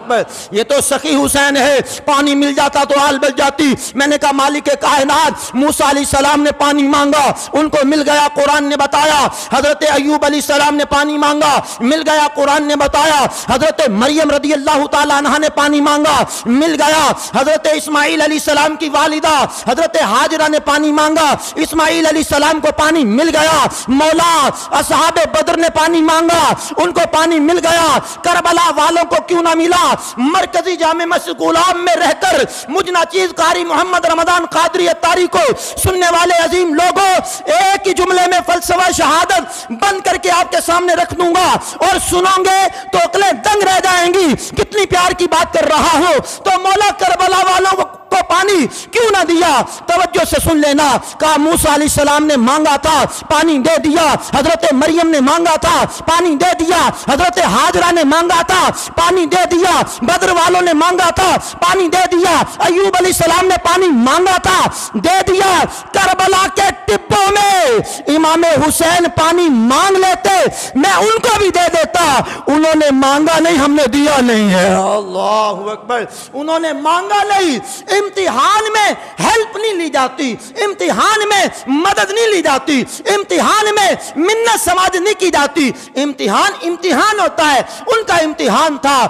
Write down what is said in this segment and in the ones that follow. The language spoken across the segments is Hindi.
अकबर, ये तो सखी हुसैन है, पानी मिल जाता तो आल बच जाती। मैंने कहा मालिक कायनात, मूसा अलैहिस्सलाम ने पानी मांगा, उनको मिल गया, कुरान ने बताया। हजरत अय्यूब अलैहिस्सलाम ने पानी मांगा, मिल गया, कुरान ने बताया। हजरत मरियम रदी अल्लाह ताला अन्हा ने पानी मांगा, मिल गया। हजरत इस्माइल अलैहिस्सलाम की वालिदा हजरत हाजरा ने पानी मांगा, इस्माइल अलैहिस्सलाम को पानी मिल गया। मौला असहाबे बद्र ने पानी मांगा, उनको पानी मिल गया। करबला वालों को क्यों ना मिला? मरकजी जामे मस्जिद गुलाम में रहकर मुझ नाचीज कारी मोहम्मद रमजान कादरी अत्तारी को सुनने वाले अजीम लोगों, एक ही जुमले में फलसफा शहादत बंद करके आपके सामने रख दूंगा और सुनोगे तो अकलें दंग रह जाएंगी। कितनी प्यार की बात कर रहा हूं। तो मौला करबला वालों को पानी क्यों ना दिया? तवज्जो से सुन लेना। कहा मूसा अलैहिस्सलाम ने मांगा था, पानी दे दिया। हजरत मरियम ने मांगा था, पानी दे दिया। हजरत हाजरा ने मांगा था, पानी दे दिया। बद्र वालों ने मांगा था, पानी दे दिया। अय्यूब अलैहिस्सलाम ने पानी मांगा था, दे दिया। करबला के टिब्बों में इमाम हुसैन पानी मांग लेते, मैं उनको भी दे देता। उन्होंने मांगा नहीं, हमने दिया नहीं है। अल्लाहु अकबर। उन्होंने मांगा नहीं। इम्तिहान में हेल्प नहीं ली जाती, इम्तिहान में मदद नहीं ली जाती, इम्तिहान में मिन्नत समाज नहीं की जाती। इम्तिहान होता है, उनका इम्तिहान था।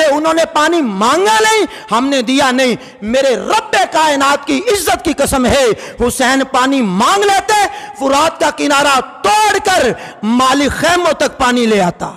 उन्होंने पानी मांगा नहीं, हमने दिया नहीं। मेरे रब्बे कायनात की इज्जत की कसम है, हुसैन पानी मांग लेते, फुरात का किनारा तोड़कर मालिक खैमों तक पानी ले आता।